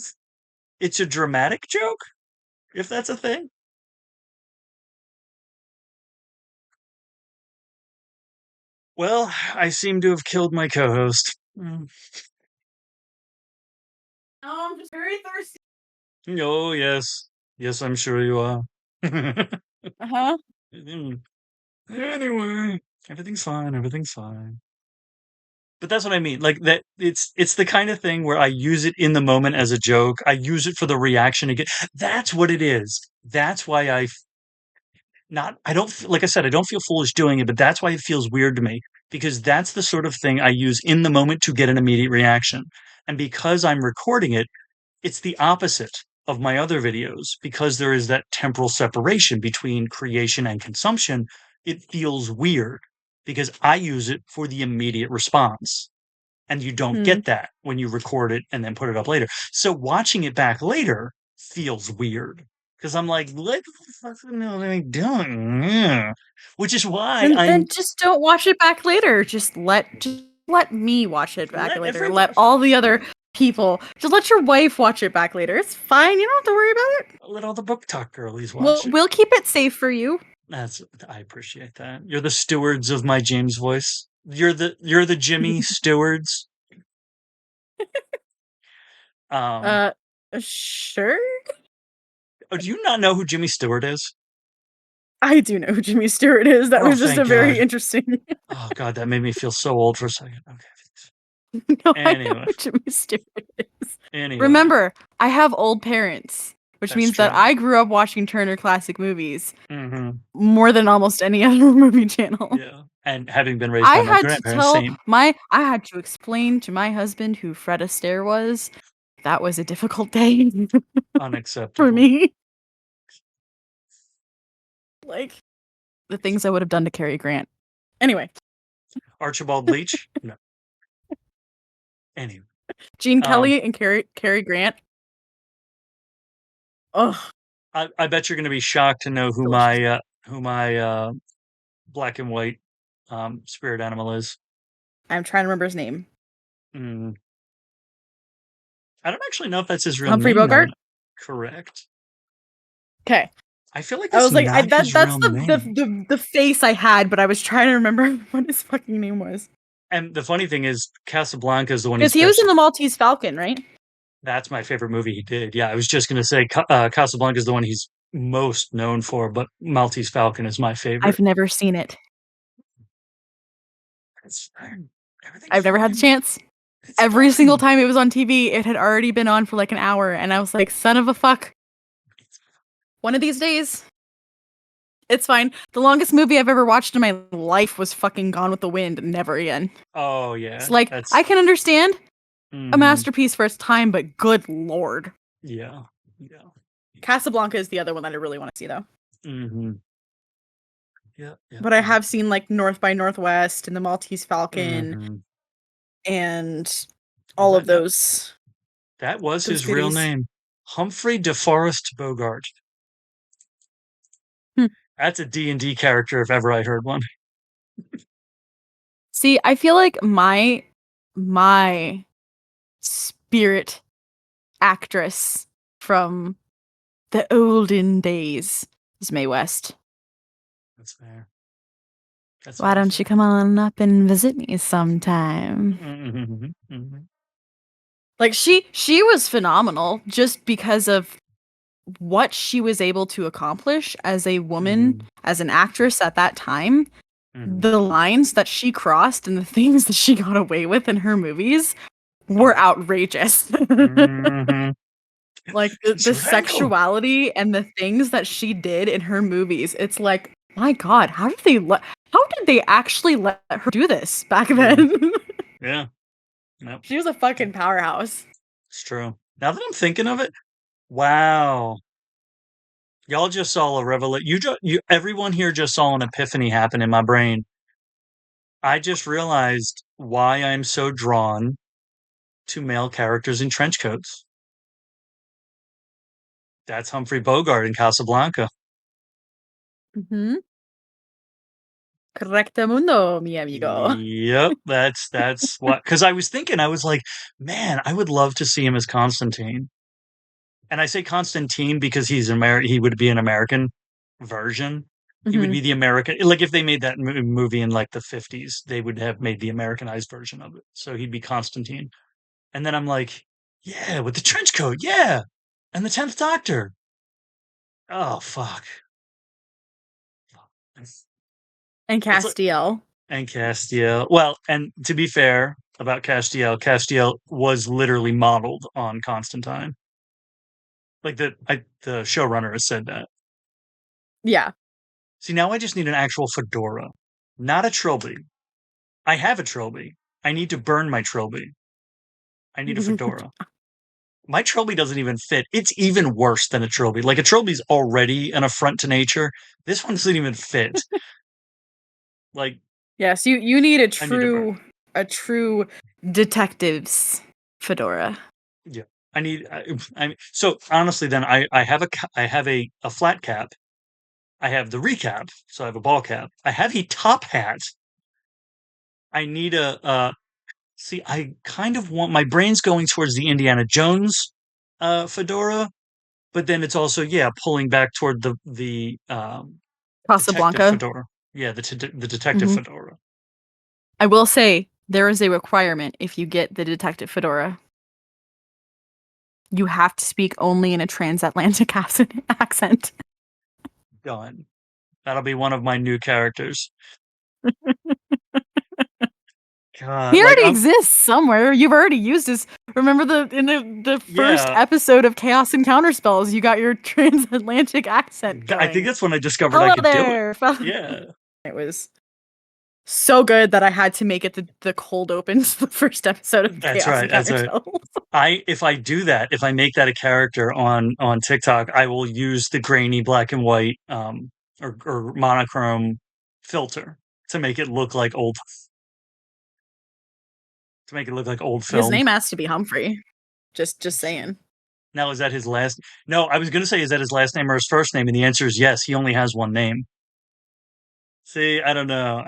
it's a dramatic joke, if that's a thing. Well, I seem to have killed my co-host. Oh, I'm just very thirsty. Oh, yes. Yes, I'm sure you are. Uh-huh. Anyway, everything's fine. Everything's fine. But that's what I mean. Like that it's the kind of thing where I use it in the moment as a joke. I use it for the reaction to get. That's what it is. That's why I don't like I said I don't feel foolish doing it, but that's why it feels weird to me because that's the sort of thing I use in the moment to get an immediate reaction. And because I'm recording it, it's the opposite of my other videos because there is that temporal separation between creation and consumption. It feels weird because I use it for the immediate response. And you don't Hmm. get that when you record it and then put it up later. So watching it back later feels weird because I'm like, what the fuck am I doing? Yeah. Which is why Then I'm just don't watch it back later. Just let me watch it back let later. everybody Let all the other people. Just let your wife watch it back later. It's fine. You don't have to worry about it. let all the book talk girlies We'll watch it. we'll keep it safe for you. That's I appreciate that. You're the stewards of my James voice. You're the Jimmy stewards. Um, uh, sure. oh, do you not know who Jimmy Stewart is? I do know who Jimmy Stewart is. That Oh, was just thank a very God. interesting. Oh God, that made me feel so old for a second. Okay. No, I know Anyway, who Jimmy Stewart is. anyway, Remember, I have old parents, which that's means that true. I grew up watching Turner Classic Movies Hmm. more than almost any other movie channel. Yeah, and having been raised by my grandparents, same. I had to explain to my husband who Fred Astaire was. That was a difficult day for Unacceptable. me. Like the things I would have done to Cary Grant. Anyway, Archibald Leach? No. Anyway, Gene um, Kelly and Cary Grant. Oh, I bet you're going to be shocked to know delicious. who my black and white spirit animal is. I'm trying to remember his name. Mm, I don't actually know if that's his real Humphrey name. Now that Bogart. correct, Okay. I feel like I that's was like, not his that's real name. the face I had, but I was trying to remember what his fucking name was. And the funny thing is, Casablanca is the one Because he's he was best. in the Maltese Falcon, right? That's my favorite movie he did. Yeah, I was just going to say Casablanca is the one he's most known for, but Maltese Falcon is my favorite. I've never seen it. It's fine. Everything's I've never had the fine. chance. It's Every single fine. time it was on TV, it had already been on for like an hour, and I was like, son of a fuck. One of these days. It's fine. The longest movie I've ever watched in my life was fucking Gone with the Wind. Never again. Oh It's yeah, like, I that's can understand a hmm masterpiece for its time, but good lord. yeah, yeah, Casablanca is the other one that I really want to see, though. hmm yeah, yeah, But I yeah. have seen like North by Northwest and the Maltese Falcon Hmm. and Well, all of that was those his real goodies. name, Humphrey DeForest Bogart. Hmm. That's a D&D character if ever I heard one. See, I feel like my spirit actress from the olden days is Mae West. That's fair. That's Why very don't you fair. come on up and visit me sometime? Hmm. Hmm. Like she was phenomenal just because of what she was able to accomplish as a woman, Hmm. as an actress at that time. Hmm. The lines that she crossed and the things that she got away with in her movies were Yeah. outrageous. Hmm. Like It's the real. sexuality and the things that she did in her movies. It's like, my God, how did they actually let her do this back Yeah. then? Yeah. Yep. She was a fucking powerhouse. It's true. Now that I'm thinking of it, wow. Y'all just saw a revelation. Everyone here just saw an epiphany happen in my brain. I just realized why I'm so drawn to male characters in trench coats. That's Humphrey Bogart in Casablanca. Mm-hmm. Correcto mundo, mi amigo. Yep, that's what. Because I was thinking, I was like, man, I would love to see him as Constantine. And I say Constantine because he would be an American version. He would Hmm. be the American, like if they made that movie in like the 50s, they would have made the Americanized version of it. So he'd be Constantine. And then I'm like, yeah, with the trench coat, yeah. And the 10th Doctor. Oh fuck. It's, And it's like Castiel. and Castiel. Well, and to be fair about Castiel, Castiel was literally modeled on Constantine. Like the showrunner has said that. Yeah. See, now I just need an actual fedora, not a trilby. I have a trilby. I need to burn my trilby. I need a fedora. My trilby doesn't even fit. It's even worse than a trilby. Like a trilby's already an affront to nature. This one doesn't even fit. Like Yes, you need I need to burn it. a true detective's fedora. Yeah. I need. So honestly, then I have I have a flat cap. I have the recap, so I have a ball cap. I have a top hat. I need see, I kind of want my brain's going towards the Indiana Jones fedora, but then it's also yeah, pulling back toward the detective Casablanca. fedora. Yeah, the detective Mhm. fedora. I will say there is a requirement if you get the detective fedora. You have to speak only in a transatlantic accent. Done. That'll be one of my new characters. He God, like already I'm exists somewhere. You've already used his. Remember the first yeah. episode of Chaos and Counterspells? You got your transatlantic accent I think going. that's when I discovered I Hello could do it. there, fella. Yeah, It was so good that I had to make it the cold opens the first episode of that's Chaos right. and That's right. Counterspells. I if I do that, if I make that a character on TikTok, I will use the grainy black and white or monochrome filter to make it look like old His film. name has to be Humphrey. Just It's- saying. Now is that his last? No, I was going to say is that his last name or his first name, and the answer is yes. He only has one name. See, I don't know.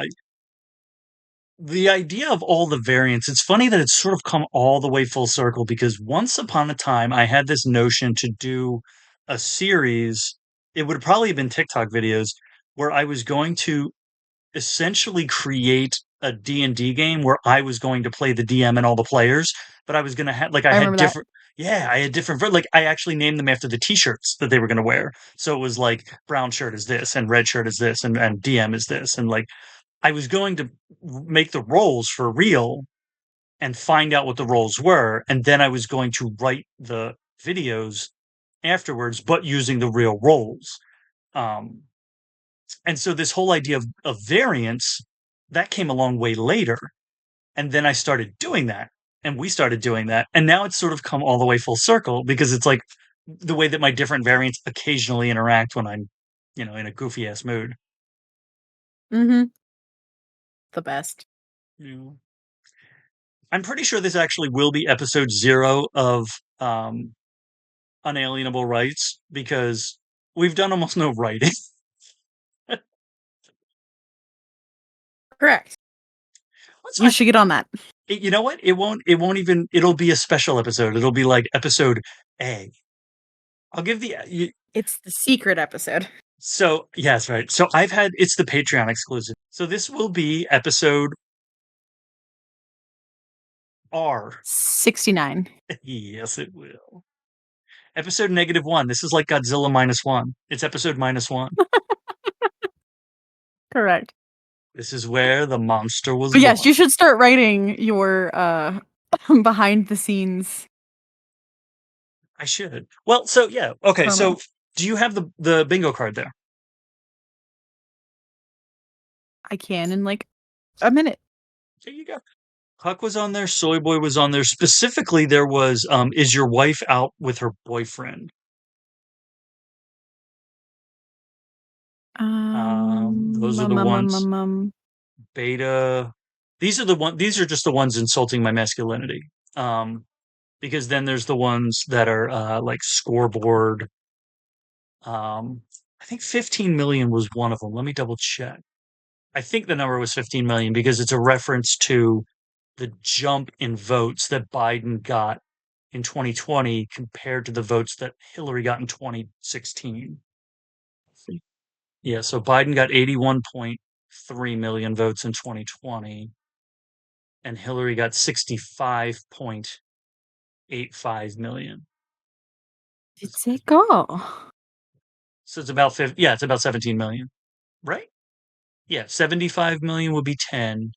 The idea of all the variants, it's funny that it's sort of come all the way full circle because once upon a time I had this notion to do a series. It would probably have been TikTok videos where I was going to essentially create a D&D game where I was going to play the DM and all the players, but I was going to have like I I had remember that. different yeah, I had different like I actually named them after the t-shirts that they were going to wear. So it was like brown shirt is this and red shirt is this and DM is this and like I was going to make the roles for real and find out what the roles were, and then I was going to write the videos afterwards, but using the real roles. Um, and so this whole idea of variance that came along way later, and then I started doing that, and we started doing that, and now it's sort of come all the way full circle because it's like the way that my different variants occasionally interact when I'm, in a goofy ass mood. Mm-hmm. The best. You know? I'm pretty sure this actually will be episode 0 of um, Unalienable Rights because we've done almost no writing. Correct. What's You should get on that. you know what? It won't even it'll be a special episode. It'll be like episode A. I'll give It's the secret episode. so yes, right. So it's the Patreon exclusive. So this will be episode R. 69. Yes, it will. Episode -1. This is like Godzilla -1. It's episode -1. Correct. This is where the monster was But yes, born. you should start writing your behind the scenes I should. Well, so yeah. Okay, promo. so do you have the bingo card there? I can in like a minute. There you go. Huck was on there. Soy Boy was on there. Specifically, there was is your wife out with her boyfriend? Those are the ones. Beta. These are just the ones insulting my masculinity. Um, because then there's the ones that are like scoreboard. I think 15 million was one of them. Let me double check. I think the number was 15 million because it's a reference to the jump in votes that Biden got in 2020 compared to the votes that Hillary got in 2016. Yeah, so Biden got 81.3 million votes in 2020 and Hillary got 65.85 million. It's a go. So it's about 50, yeah, it's about 17 million, right? Yeah, 75 million would be 10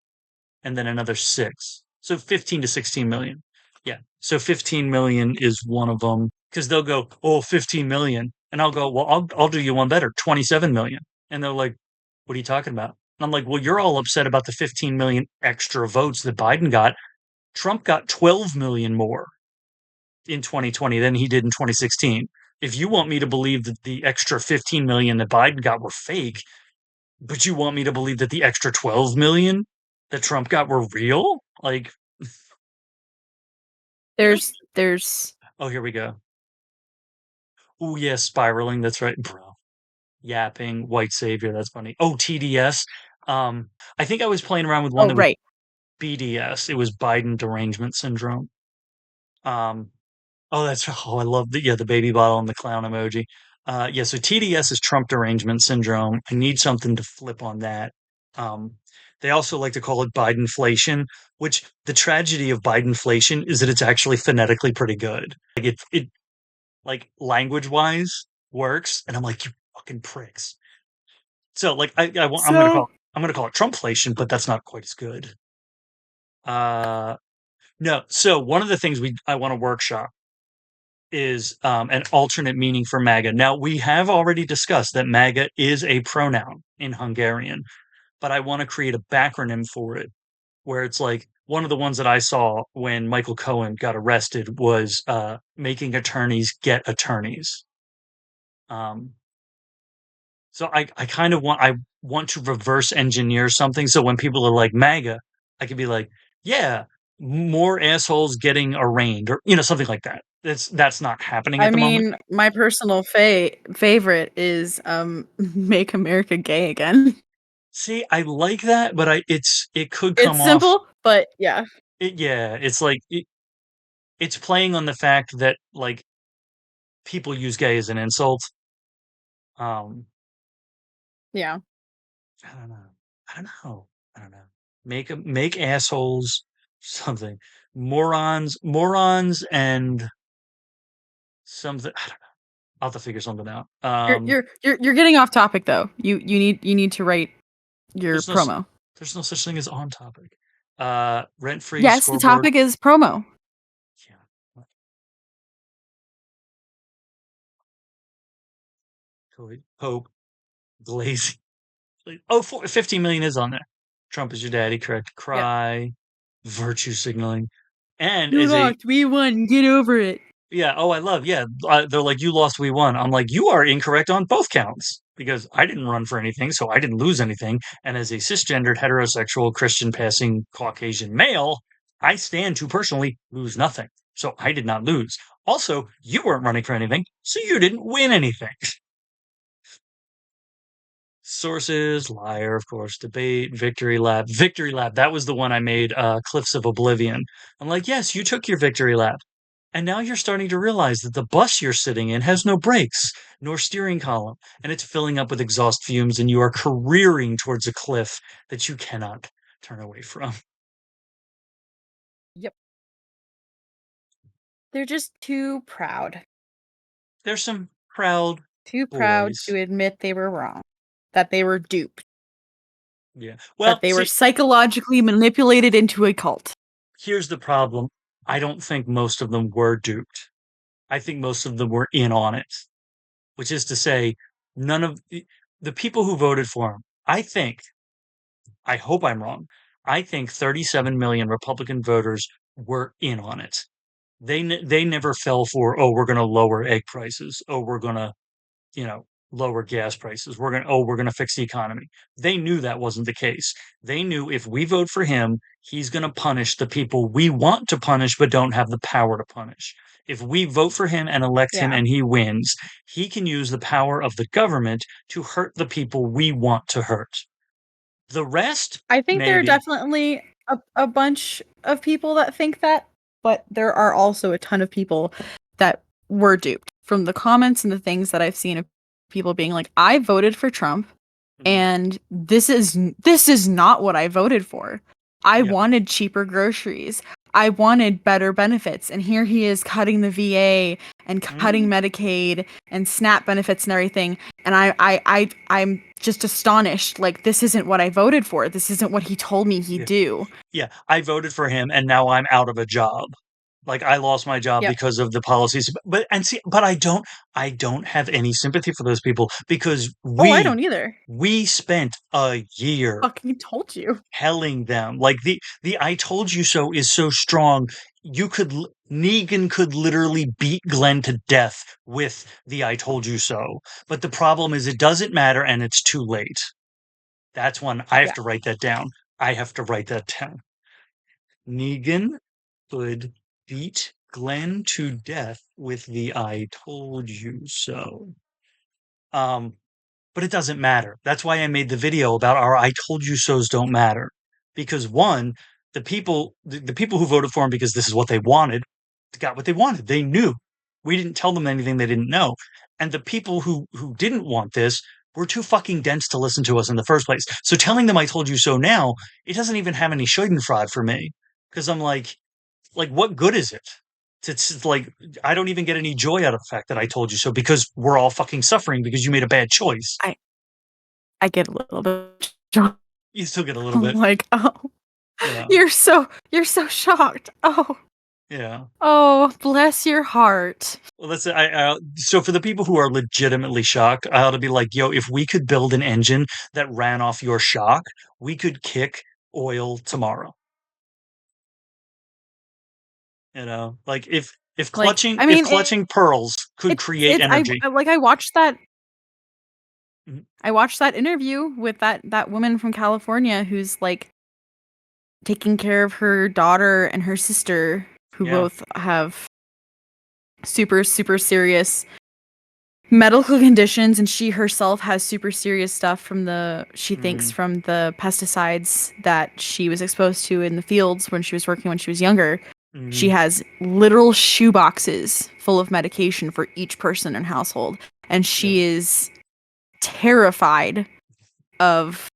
and then another 6. So 15 to 16 million. Yeah. So 15 million is one of them because they'll go, "Oh, 15 million." And I'll go, "Well, I'll do you one better, 27 million." And they're like, "What are you talking about?" I'm like, well, you're all upset about the 15 million extra votes that Biden got. Trump got 12 million more in 2020 than he did in 2016. If you want me to believe that the extra 15 million that Biden got were fake, but you want me to believe that the extra 12 million that Trump got were real? Like, There's oh, here we go. Oh, yeah, spiraling. That's right, bro. Yapping, white savior. That's funny. Oh, TDS. I think I was playing around with one oh that was right. BDS. It was Biden derangement syndrome. Um, oh, that's oh, I love the baby bottle and the clown emoji. Yeah, so TDS is Trump derangement syndrome. I need something to flip on that. Um, they also like to call it Bidenflation, which the tragedy of Bidenflation is that it's actually phonetically pretty good. Like it like language wise works, and I'm like, you fucking pricks. So like So I'm gonna call it Trumpflation, but that's not quite as good. Uh, no. So one of the things we I want to workshop is an alternate meaning for MAGA. Now, we have already discussed that MAGA is a pronoun in Hungarian, but I want to create a backronym for it where it's like one of the ones that I saw when Michael Cohen got arrested was making attorneys get attorneys. Um, so I kind of want to reverse engineer something so when people are like MAGA, I could be like, yeah, more assholes getting arraigned or something like that. That's not happening I at the moment. mean, my personal favorite is Make America Gay Again. See, I like that, but it could It's come off simple, but yeah. yeah, it's like it's playing on the fact that like people use gay as an insult. Um, Yeah. I don't know. I don't know. I don't know. Make assholes something. Morons and something. I don't know. I'll have to figure something out. You're getting off topic though. You need to write your There's no promo. there's no such thing as on topic. Rent free Yes, the scoreboard. topic is promo. Yeah. Hope glazing. Oh, 15 million is on there. Trump is your daddy, correct? Yeah. Cry, virtue signaling, and You as a lost. We won. Get over it. yeah. Oh, I love yeah. They're like you lost, we won. I'm like you are incorrect on both counts because I didn't run for anything, so I didn't lose anything. And as a cisgendered heterosexual Christian passing Caucasian male, I stand to personally lose nothing. So I did not lose. Also, you weren't running for anything, so you didn't win anything. Sources, liar, of course, debate, victory lap. Victory lap, that was the one I made, Cliffs of Oblivion. I'm like, yes, you took your victory lap. And now you're starting to realize that the bus you're sitting in has no brakes, nor steering column, and it's filling up with exhaust fumes, and you are careering towards a cliff that you cannot turn away from. Yep. They're just too proud. There's some proud Too proud boys. to admit they were wrong. That they were duped. Yeah. That Well, they were see, psychologically manipulated into a cult. here's the problem. I don't think most of them were duped. I think most of them were in on it, which is to say, none of the people who voted for him, I hope I'm wrong. I think 37 million Republican voters were in on it. They never fell for, oh, we're going to lower egg prices. Oh, we're going to, lower gas prices. We're going to fix the economy. They knew that wasn't the case. They knew if we vote for him, he's going to punish the people we want to punish but don't have the power to punish. If we vote for him and elect him Yeah. and he wins, he can use the power of the government to hurt the people we want to hurt. The rest, I think there are maybe. definitely a bunch of people that think that, but there are also a ton of people that were duped from the comments and the things that I've seen of people being like, I voted for Trump Mhm. and this is not what I voted for. I Yeah, wanted cheaper groceries. I wanted better benefits, and here he is cutting the VA and cutting mhm. Medicaid and SNAP benefits and everything. And I'm just astonished. Like, this isn't what I voted for. This isn't what he told me he'd Yeah, do. yeah. I voted for him, and now I'm out of a job. Like I lost my job Yep. because of the policies, but and see, but I don't have any sympathy for those people because Oh, I don't either. we spent a year Fucking told you. telling them like the I told you so is so strong. Negan could literally beat Glenn to death with the I told you so. But the problem is it doesn't matter and it's too late. That's one I have Yeah. to write that down. I have to write that down. Negan could beat Glenn to death with the I told you so. Um, but it doesn't matter. That's why I made the video about our I told you so's don't matter. Because one, the people who voted for him because this is what they wanted, got what they wanted. They knew. We didn't tell them anything they didn't know. And the people who didn't want this were too fucking dense to listen to us in the first place. So telling them I told you so now, it doesn't even have any schadenfreude for me. Because I'm like what good is it? It's like I don't even get any joy out of the fact that I told you so because we're all fucking suffering because you made a bad choice. I I get a little bit You still get a little I'm bit, like, "Oh, yeah, you're so shocked. Oh, yeah. oh, bless your heart." Well, that's so for the people who are legitimately shocked, I ought to be like, yo, if we could build an engine that ran off your shock, we could kick oil tomorrow. Like if Like, clutching I if mean, clutching pearls could create it's energy. I watched that Mhm. interview with that woman from California who's, like, taking care of her daughter and her sister who Yeah. both have super, super serious medical conditions, and she herself has super serious stuff from she thinks Mm, from the pesticides that she was exposed to in the fields when she was working when she was younger. She mm, has literal shoe boxes full of medication for each person in her household, and yeah. she is terrified of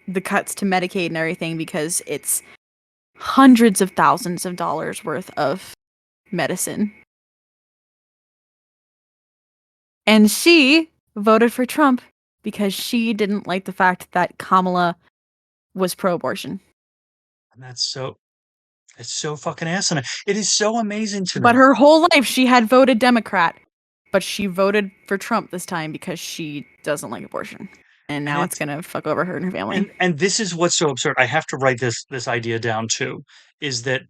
the cuts to Medicaid and everything because it's hundreds of thousands of dollars worth of medicine. And she voted for Trump because she didn't like the fact that Kamala was pro-abortion. And it's so fucking asinine. It is so amazing to But me. her whole life she had voted Democrat, but she voted for Trump this time because she doesn't like abortion. And And now it's it's gonna fuck over her and her family. and this is what's so absurd. I have to write this idea down too, is that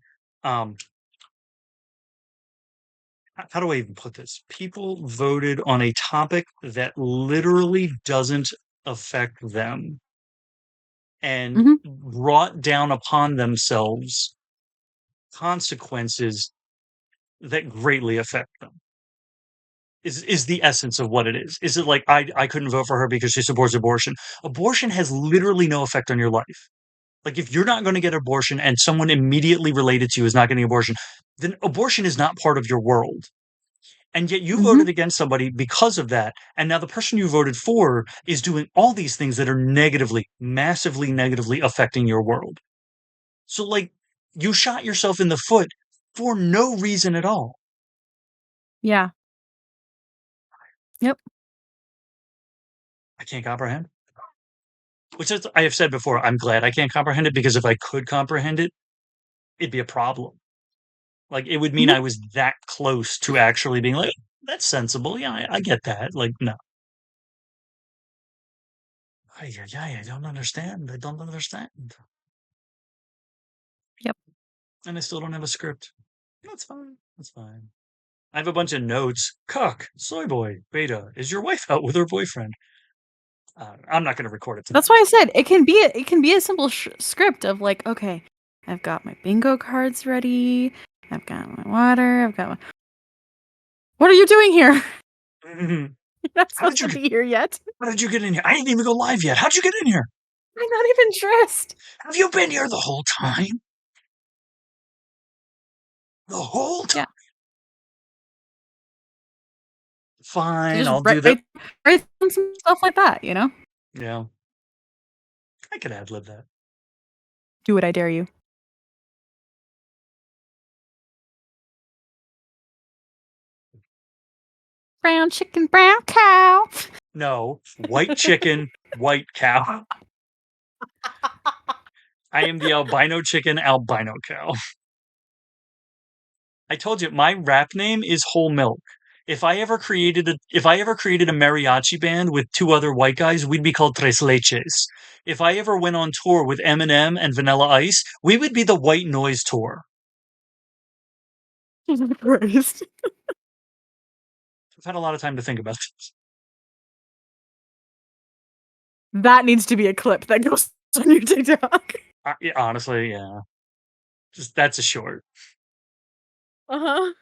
um how do I even put this? People voted on a topic that literally doesn't affect them and Mhm. brought down upon themselves consequences that greatly affect them. Is the essence of what it is. Is it like I couldn't vote for her because she supports abortion? Abortion has literally no effect on your life. Like if you're not going to get abortion and someone immediately related to you is not getting abortion, then abortion is not part of your world. And yet you Mhm. voted against somebody because of that. And now the person you voted for is doing all these things that are negatively, massively negatively affecting your world. So like you shot yourself in the foot for no reason at all. Yeah. Yep. I can't comprehend. Which is I have said before, I'm glad I can't comprehend it because if I could comprehend it, it'd be a problem. Like it would mean Mhm. I was that close to actually being like, that's sensible. Yeah, I get that. Like, no. I don't understand. I don't understand. Yep. And I still don't have a script. That's fine. That's fine. I have a bunch of notes. Cuck, soy boy, beta. Is your wife out with her boyfriend? I'm not going to record it That's tonight. why I said it can be a simple script of like, okay, I've got my bingo cards ready. I've got my water. I've got my. What are you doing here? You're not How did supposed you to get? be here yet. How did you get in here? I didn't even go live yet. How'd you get in here? I'm not even dressed. Have you been here the whole time? The whole time. Yeah. So Fine, just I'll do that. write some stuff like that, you know? Yeah, I could ad lib that. Do what I dare you. Brown chicken, brown cow. No, white chicken, white cow. I am the albino chicken, albino cow. I told you my rap name is Whole Milk. If I ever created a mariachi band with two other white guys, we'd be called Tres Leches. If I ever went on tour with Eminem and Vanilla Ice, we would be the White Noise Tour. Jesus Christ. I've had a lot of time to think about this. That needs to be a clip that goes on your TikTok. Yeah, honestly, yeah. Just that's a short. Uh-huh.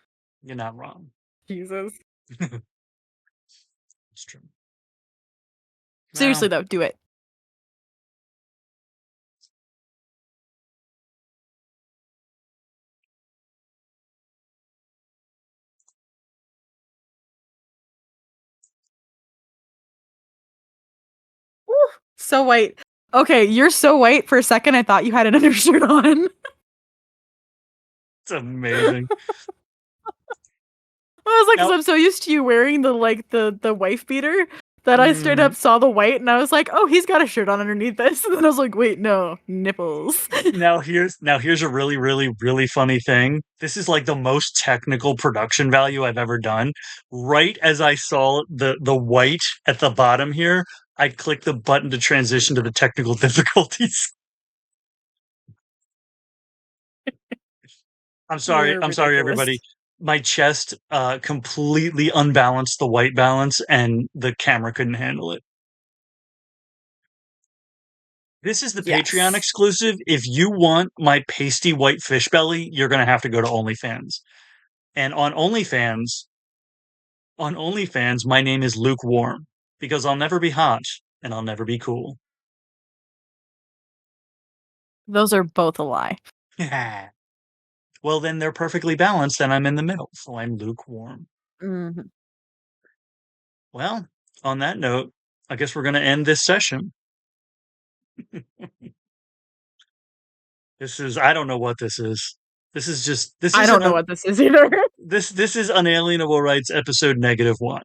You're not wrong. Jesus. It's true. Seriously Well, though, do it. Woo, so white. Okay, you're so white for a second I thought you had an undershirt on. it's amazing. I was like, because Now, I'm so used to you wearing the wife beater that I straight mm, up saw the white and I was like, oh, he's got a shirt on underneath this. And then I was like, wait, no, nipples. now here's a really funny thing. This is like the most technical production value I've ever done. Right as I saw the white at the bottom here, I clicked the button to transition to the technical difficulties. You're I'm sorry, ridiculous. everybody. My chest completely unbalanced the white balance, and the camera couldn't handle it. This is the Patreon Yes. exclusive. If you want my pasty white fish belly, you're gonna have to go to OnlyFans. And on OnlyFans, my name is Lukewarm because I'll never be hot and I'll never be cool. Those are both a lie. Well, then they're perfectly balanced and I'm in the middle, so I'm lukewarm. Mhm. Well, on that note, I guess we're going to end this session. I don't know what this is. This I is don't know what this is either. this is Unalienable Rights episode -1.